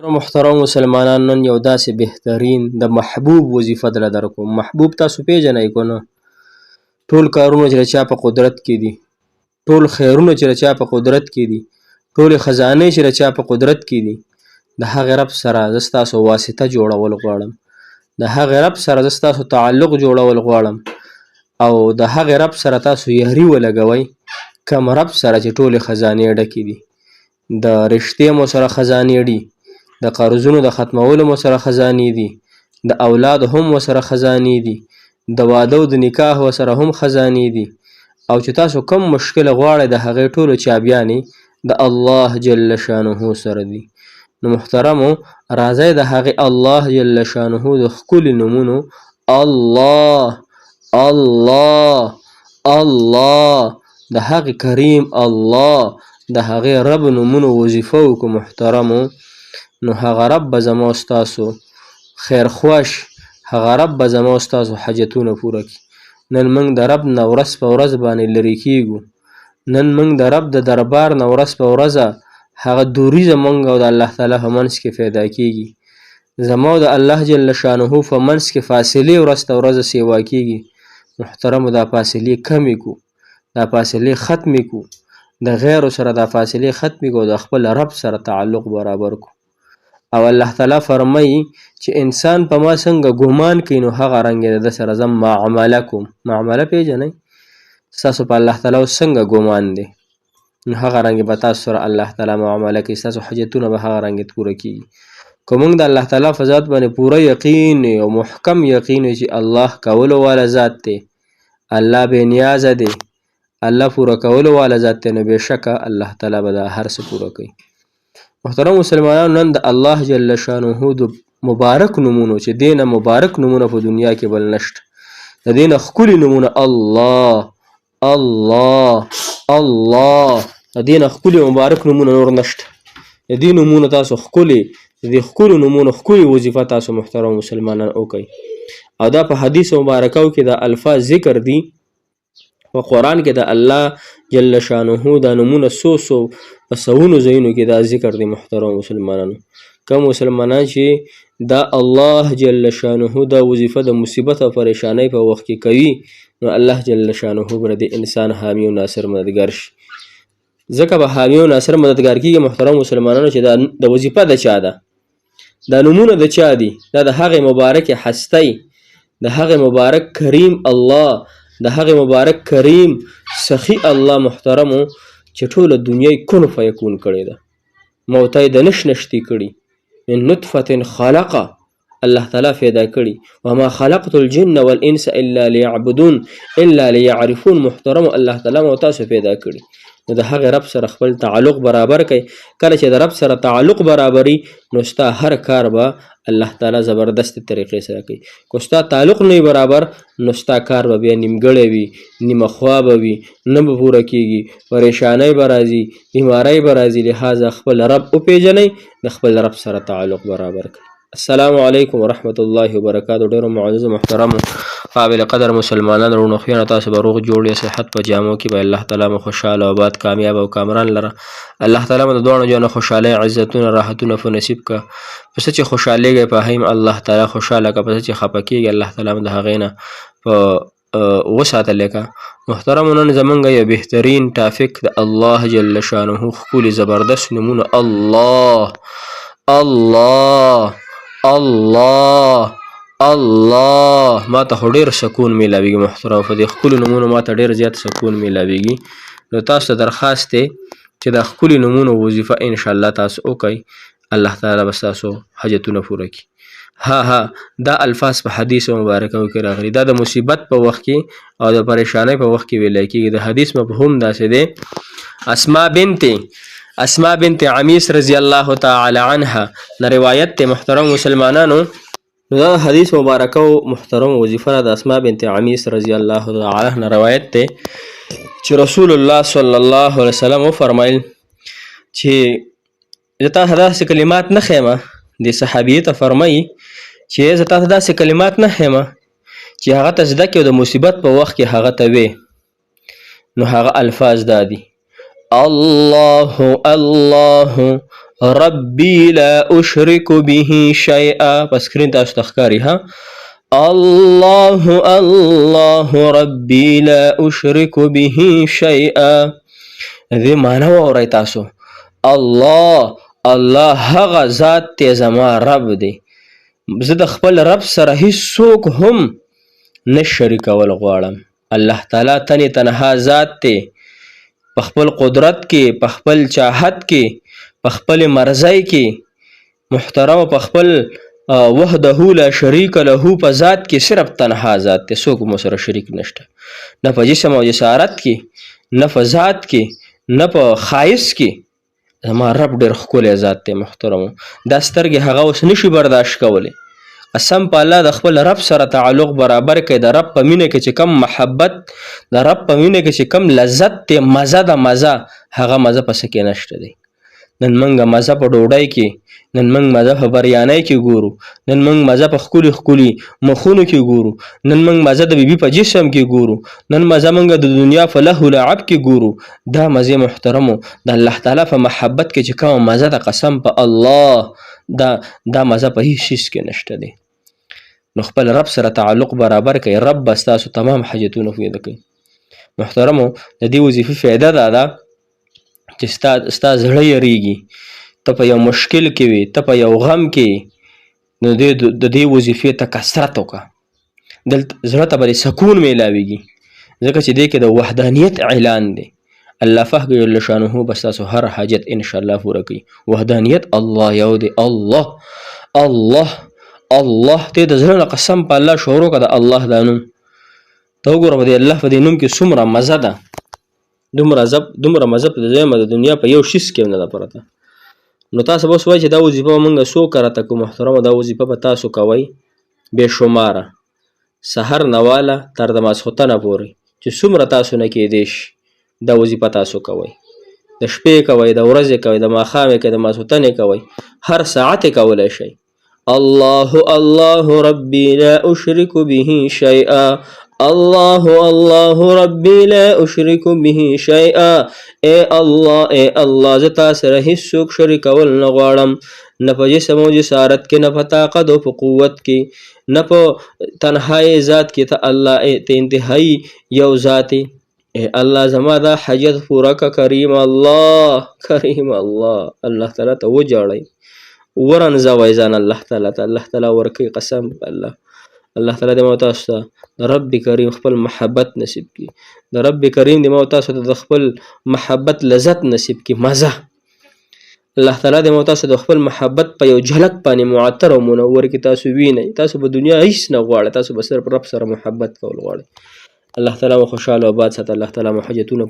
محترم مسلمانان، نن یو داسې بهترین د محبوب وظیفه دله درکوم. محبوب تاسو پیژنئ که نه؟ ټول کارونه چې د چا په قدرت کې دي، ټول خیرونه چې د چا په قدرت کې دي، ټولې خزانې چې د چا په قدرت کې دي، د هغې رب سره زه ستاسو واسطه جوړول غواړم. د هغې رب سره زه ستاسو تعلق جوړول غواړم او د هغې رب سره تاسو یاري ولګوئ، کوم رب سره چې ټولې خزانې ډکې دي. د رشتې مو سره خزانې دي، د قرضونو د ختمولو مو سره خزانې دي، د اولاد هم ورسره خزانې دي، د واده او د نکاح ورسره هم خزانې دي، او چې تاسو کوم مشکل غواړئ د هغې ټولو چابیانې د الله جل شانه سره دي. نو محترمو، راځئ د هغې الله جل شانه د ښکلي نومونو الله الله الله، د هغې کریم الله، د هغې رب نومونو وظیفه وکړو محترمو. نو هغه رب به زما او ستاسو خیرخواش، هغه رب به زما او ستاسو حاجتونه پوره کړي. نن موږ د رب نه ورځ په ورځ باندې لرې کېږو، نن موږ د رب د دربار نه ورځ په ورځه هغه دوری زموږ او د الله تعالی په منځ کې پیدا کېږي. زما او د الله جل شانه په منځ کې فاصلې ورځ ته ورځه سیوا کېږي. محترمو، دا فاصلې کمې کړو، دا فاصلې ختمې کړو، د غیرو سره دا فاصلې ختمې کړو، د خپل رب سره تعلق برابر کړو. او الله تعالی فرمایي چې انسان په ما څنګه ګمان کوي نو هغه رنګ د ده سره زه معامله کوم. معامله پیژنئ؟ ستاسو په الله تعالی څنګه ګمان دی نو هغه رنګ به تاسو سره الله تعالی معامله کوي، ستاسو حاجتونه به هغه رنګ پوره کېږي. که موږ د الله تعالی په ذات باندې پوره یقین او محکم یقین چې الله کولو والا ذات دی، الله بې نیازه دی، الله پوره کولو والا ذات دی، نو بېشکه الله تعالی به دا هر څه پوره کوي. محترم مسلمانانو، نن د الله جل شانه د مبارک نومونو چې دې نه مبارک نومونه په دنیا کې بل نشته، د دې نه ښکلي نومونه الله الله الله، د دې نه ښکلي مبارک نومونه نور نشته. د دې نومونو تاسو ښکلي، د دې ښکلو نومونو ښکلي وظیفه تاسو محترم مسلمانان وکئ. او دا په حدیث مبارکو کې د الفاظ ذکر دي، په قرآن کې د الله جل شانه دا نومونه په سوونو ځایونو کې دا ذکر دی. محترم مسلمانانو، کوم مسلمانان چې دا الله جل شانه دا وظیفه د مصیبت او پریشانۍ په وخت کې کوي، نو الله جل شانه به د انسان حامی او ناصر مددګار شي. ځکه به حامی او ناصر مددګار کېږي محترم مسلمانانو چې دا وظیفه د چا ده، دا نومونه د چا دي؟ دا د هغې مبارک هستی، د هغې مبارک کریم الله، د هغې مبارک کریم سخي الله محترمو چې ټوله دنیا یې کن فیکون کړې ده، موته یې د نش نشتي کړي، من نطفة خلقه الله تعالی پیدا کړي، وما خلقت الجن والانس الا ليعبدون الا ليعرفون. محترمو، الله تعالی مو تاسو پیدا کړي، نو د هغې رب سره خپل تعلق برابر کړئ. کله چې د رب سره تعلق برابري نو ستا هر کار به الله تعالی زبردست طریقې سره کوي. که ستا تعلق نه وي برابر نو ستا کار به بیا نیمګړی وي، نیمه خوا به وي، نه به پوره کېږي، پریشانۍ به راځي، بیمارۍ به راځي. لہذا خپل رب وپېژنئ، د خپل رب سره تعلق برابر کړئ. السلام علیکم ورحمة الله وبرکاتو. ډېرو معززو محترمو قابل قدر مسلمانان وروڼو خویانو، تاسو به روغ جوړ یې، صحت په جامو کې به الله تعالی مو خوشحاله او آباد، کامیاب او کامران لره. الله تعالی مو د دواړو جهانو خوشحالۍ، عزتونه، راحتونه په نصیب که. په څه چې خوشحالېږئ په هغې الله تعالی خوشحاله که، په څه چې خفه کېږئ الله تعالی مو د هغې نه وساتلی که. محترمو، نن زمونږ یو بهترین ټاپک د الله جل شانه ښکلي زبردست نومونه الله الله الله الله. ما ته خو ډېر سکون میلاویږي محترم، په دې ښکلو نومونو ما ته ډېر زیات سکون میلاویږي. نو تاسو ته درخواست دی چې دا ښکلي نومونو وظیفه انشاءالله تاسو وکئ، الله تعالی به ستاسو حاجتونه پوره کړي. ها دا الفاظ په حدیث مبارکو کې راغلي، دا د مصیبت په وخت کې او د پریشانۍ په وخت کې ویلی کېږي. د حدیث مفهوم داسې دی، اسما بنت عمیس رضی الله تعالی عنها نه روایت دی محترم مسلمانانو. نو دا حدیث مبارکو محترم وظیفه د اسما بنت عمیس رضی الله تعالی عنها روایت دی چې رسول الله صلی الله علیه وسلم وفرمایل چې زه تاسو داسې کلمات نه ښیم، دې صحابیې ته فرمایي چې زه تاسو داسې کلمات نه ښیم چې هغه ته زده کړې او د مصیبت په وخت کې هغه ته وې. نو هغه الفاظ دا دي: الله الله ربي لا أشرك به شيئا. په سکرین تاسو ته ښکاري ها، الله الله ربي لا أشرك به شيئا. دې معنی واورئ تاسو. الله الله هغه ذات دی زما رب دی، زه د خپل رب سره هیڅوک هم نه شریکول غواړم. الله تعالی تنې تنها ذات دی، په خپل قدرت کې، په خپل چاهت کې، په خپل مرضی کې محترم، په خپل وحده لا شریک له په ذات کې صرف تنها ذات دی، څوک مو سره شریک نشته، نه په جسم او جسارت کې، نه په ذات کې، نه په خایس کې. زما رب ډېر ښکلی ذات دی محترمو. دا سترګې هغه اوس نشي برداشت کولی. قسم په الله د خپل رب سره تعلق برابر کړئ. د رب په مینه کې چې کم محبت، د رب په مینه کې چې کم لذت دی، مزه د مزه، هغه مزه په څه کې نشته دی. نن موږ مزه په ډوډۍ کې، نن موږ مزه په بریانۍ کې ګورو، نن موږ مزه په ښکلي ښکلي مخونو کې ګورو، نن موږ مزه د بیبي په جسم کې ګورو، نن مزه موږ د دنیا په لهو لعب کې ګورو. دا مزې محترمو د الله تعالی په محبت کې چې کومه مزه ده، قسم په الله دا مزه په هیڅ شیز کې نشته دی. نو خپل رب سره تعلق برابر کوي، رب به ستاسو تمام حاجتونه پوره کوي. محترمو د دې وظیفې فایده دا ده چې ستا زړه یریږي، ته په یو مشکل کې وي، ته په یو غم کې، نو د دې وظیفې ته کثرت وکړه، دلته زړه ته به سکون میلاویږي، ځکه چې دې کې د وحدانیت اعلان دی. الله فاک جل شانه به ستاسو هر حاجت انشاءالله پوره کوي. وحدانیت الله یو دی، الله الله الله. ته د زړه نه قسم په الله شروع کړه د الله دا نوم، ته وګوره په دې الله په دې نوم کې څومره مزه ده، دومره مزه په د دنیا په یو شیز کې نه ده پرته. نو تاسو به اوس وایئ چې دا وظیفه موږ څو کرته کوو. محترمو دا وظیفه به تاسو کوئ بې شماره، سحر نه واله تر د ماسخوتنه پورې چې څومره تاسو نه کېدی شي، دا وظیفه تاسو کوئ. د شپې کوئ، د ورځې کوئ، د ماښامې کوئ، د ماسخوتنې کوئ، هر ساعت یې کولی شئ. الله الله ربي لا أشرك به شيئا، الله الله ربي لا أشرك به شيئا. اے الله زه تا سره هیڅوک شریکول نه غواړم، نه په جسم او جسارت کې، نه په طاقت او په قوت کې، نه په تنهایی ذات کې. ته الله ته انتهایی یو ذات. اے الله زما دا حاجت پوره که کریم الله، کریم الله. الله تعالی ته وجاړئ، ورنځوئ ځان الله تعالی ته، الله تعالی ورکوي. قسم په الله، الله تعالی دې ما تاسو ته د رب کریم خپل محبت نصیب کړي، د رب کریم دې ما تاسو ته د خپل محبت لذت نصیب کړي، مزه. الله تعالی دې ما تاسو د خپل محبت په یو جھلک باندې معطر او منور کې تاسو وینئ. تاسو په دنیا هیڅ نه غواړئ، تاسو به صرف رب سره محبت کول غواړئ. الله تعالی مو خوشاله او آباد ساتي. الله تعالی مو حاجتونه